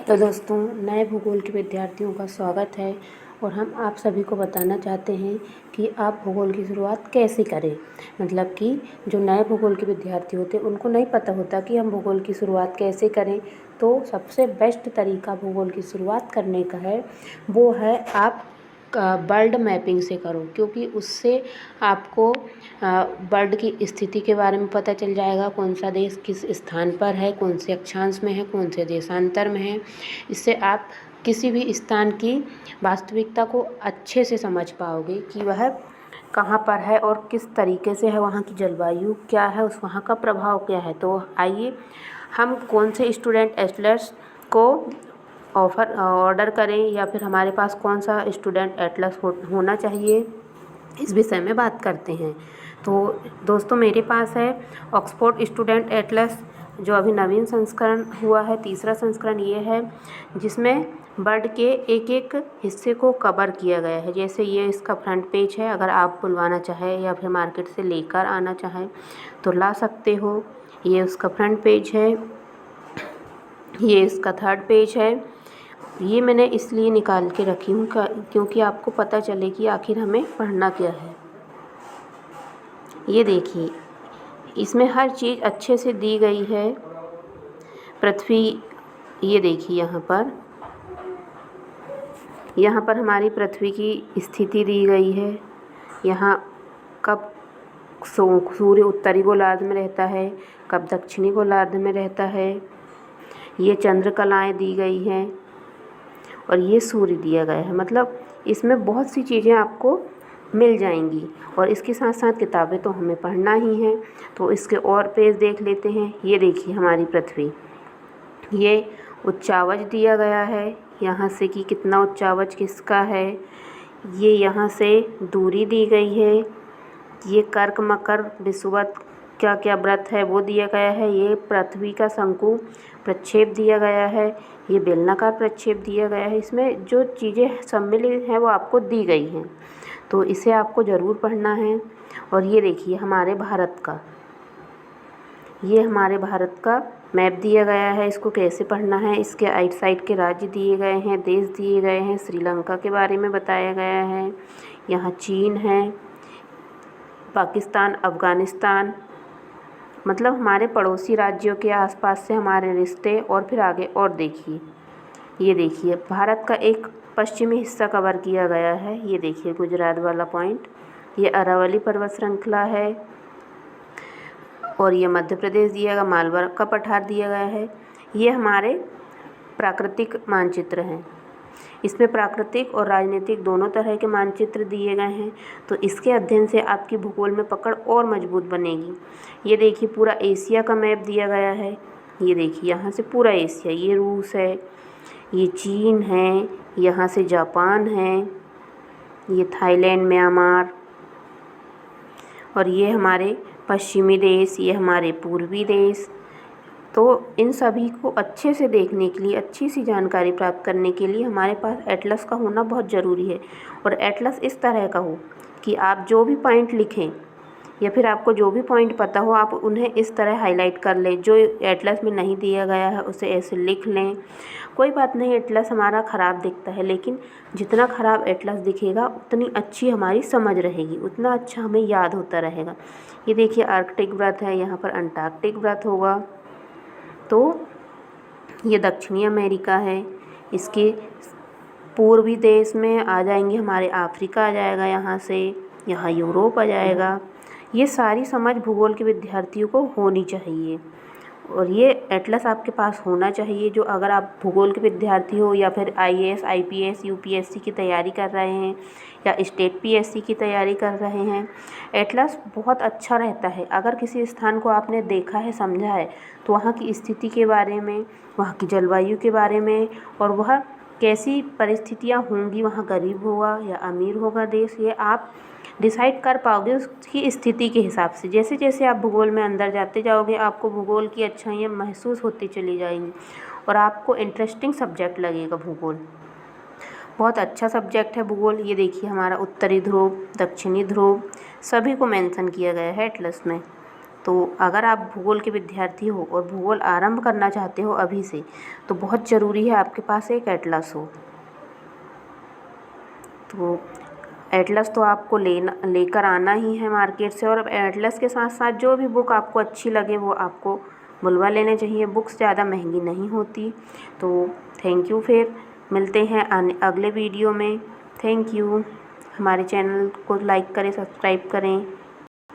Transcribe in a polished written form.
तो दोस्तों, नए भूगोल के विद्यार्थियों का स्वागत है। और हम आप सभी को बताना चाहते हैं कि आप भूगोल की शुरुआत कैसे करें। मतलब कि जो नए भूगोल के विद्यार्थी होते हैं उनको नहीं पता होता कि हम भूगोल की शुरुआत कैसे करें। तो सबसे बेस्ट तरीका भूगोल की शुरुआत करने का है, वो है आप वर्ल्ड मैपिंग से करो, क्योंकि उससे आपको वर्ल्ड की स्थिति के बारे में पता चल जाएगा। कौन सा देश किस स्थान पर है, कौन से अक्षांश में है, कौन से देशांतर में है। इससे आप किसी भी स्थान की वास्तविकता को अच्छे से समझ पाओगे कि वह कहाँ पर है और किस तरीके से है, वहाँ की जलवायु क्या है, उस वहाँ का प्रभाव क्या है। तो आइए हम कौन से स्टूडेंट एटलस को ऑर्डर करें, या फिर हमारे पास कौन सा स्टूडेंट एटलस होना चाहिए, इस विषय में बात करते हैं। तो दोस्तों, मेरे पास है ऑक्सफोर्ड स्टूडेंट एटलस, जो अभी नवीन संस्करण हुआ है। तीसरा संस्करण ये है जिसमें वर्ल्ड के एक एक हिस्से को कवर किया गया है। जैसे ये इसका फ्रंट पेज है, अगर आप बुलवाना चाहें या फिर मार्केट से लेकर आना चाहें तो ला सकते हो। ये उसका फ्रंट पेज है, ये इसका थर्ड पेज है। ये मैंने इसलिए निकाल के रखी हूँ क्योंकि आपको पता चले कि आखिर हमें पढ़ना क्या है। ये देखिए, इसमें हर चीज़ अच्छे से दी गई है। पृथ्वी, ये देखिए यहाँ पर हमारी पृथ्वी की स्थिति दी गई है। यहाँ कब सूर्य उत्तरी गोलार्ध में रहता है, कब दक्षिणी गोलार्ध में रहता है। ये चंद्रकलाएँ दी गई हैं और ये सूर्य दिया गया है। मतलब इसमें बहुत सी चीज़ें आपको मिल जाएंगी। और इसके साथ साथ किताबें तो हमें पढ़ना ही है। तो इसके और पेज देख लेते हैं। ये देखिए हमारी पृथ्वी, ये उच्चावच दिया गया है यहाँ से कि कितना उच्चावच किसका है। ये यहाँ से दूरी दी गई है। ये कर्क मकर विषुवत क्या क्या व्रत है वो दिया गया है। ये पृथ्वी का शंकु प्रक्षेप दिया गया है। ये बेलनाकार प्रक्षेप दिया गया है। इसमें जो चीज़ें सम्मिलित हैं वो आपको दी गई हैं, तो इसे आपको ज़रूर पढ़ना है। और ये देखिए हमारे भारत का, ये हमारे भारत का मैप दिया गया है। इसको कैसे पढ़ना है, इसके आइट साइड के राज्य दिए गए हैं, देश दिए गए हैं। श्रीलंका के बारे में बताया गया है। यहाँ चीन है, पाकिस्तान, अफ़गानिस्तान, मतलब हमारे पड़ोसी राज्यों के आसपास से हमारे रिश्ते। और फिर आगे और देखिए, ये देखिए भारत का एक पश्चिमी हिस्सा कवर किया गया है। ये देखिए गुजरात वाला पॉइंट, ये अरावली पर्वत श्रृंखला है। और ये मध्य प्रदेश दिया गया, मालवा का पठार दिया गया है। ये हमारे प्राकृतिक मानचित्र हैं। इसमें प्राकृतिक और राजनीतिक दोनों तरह के मानचित्र दिए गए हैं। तो इसके अध्ययन से आपकी भूगोल में पकड़ और मजबूत बनेगी। ये देखिए पूरा एशिया का मैप दिया गया है। ये देखिए यहाँ से पूरा एशिया, ये रूस है, ये चीन है, यहाँ से जापान है, ये थाईलैंड, म्यांमार, और ये हमारे पश्चिमी देश, ये हमारे पूर्वी देश। तो इन सभी को अच्छे से देखने के लिए, अच्छी सी जानकारी प्राप्त करने के लिए हमारे पास एटलस का होना बहुत ज़रूरी है। और एटलस इस तरह का हो कि आप जो भी पॉइंट लिखें या फिर आपको जो भी पॉइंट पता हो आप उन्हें इस तरह हाईलाइट कर लें। जो एटलस में नहीं दिया गया है उसे ऐसे लिख लें। कोई बात नहीं, एटलस हमारा ख़राब दिखता है, लेकिन जितना ख़राब एटलस दिखेगा उतनी अच्छी हमारी समझ रहेगी, उतना अच्छा हमें याद होता रहेगा। ये देखिए आर्कटिक व्रत है, यहाँ पर अंटार्कटिक व्रत होगा। तो ये दक्षिणी अमेरिका है, इसके पूर्वी देश में आ जाएंगे हमारे अफ्रीका आ जाएगा, यहाँ से यहाँ यूरोप आ जाएगा। ये सारी समझ भूगोल के विद्यार्थियों को होनी चाहिए। और ये एटलस आपके पास होना चाहिए। जो अगर आप भूगोल के विद्यार्थी हो या फिर आईएएस, आईपीएस, यूपीएससी की तैयारी कर रहे हैं या स्टेट पीएससी की तैयारी कर रहे हैं, एटलस बहुत अच्छा रहता है। अगर किसी स्थान को आपने देखा है, समझा है, तो वहाँ की स्थिति के बारे में, वहाँ की जलवायु के बारे में, और वह कैसी परिस्थितियाँ होंगी, वहाँ गरीब होगा या अमीर होगा देश, ये आप डिसाइड कर पाओगे उसकी स्थिति के हिसाब से। जैसे जैसे आप भूगोल में अंदर जाते जाओगे आपको भूगोल की अच्छाइयाँ महसूस होती चली जाएंगी और आपको इंटरेस्टिंग सब्जेक्ट लगेगा भूगोल। बहुत अच्छा सब्जेक्ट है भूगोल। ये देखिए हमारा उत्तरी ध्रुव, दक्षिणी ध्रुव, सभी को मेंशन किया गया है एटलस में। तो अगर आप भूगोल के विद्यार्थी हो और भूगोल आरंभ करना चाहते हो अभी से, तो बहुत ज़रूरी है आपके पास एक एटलस हो। तो एटलस तो आपको लेकर आना ही है मार्केट से, और एटलस के साथ साथ जो भी बुक आपको अच्छी लगे वो आपको बुलवा लेने चाहिए। बुक्स ज़्यादा महंगी नहीं होती। तो थैंक यू, फिर मिलते हैं अगले वीडियो में। Thank you. हमारे चैनल को लाइक करें, सब्सक्राइब करें।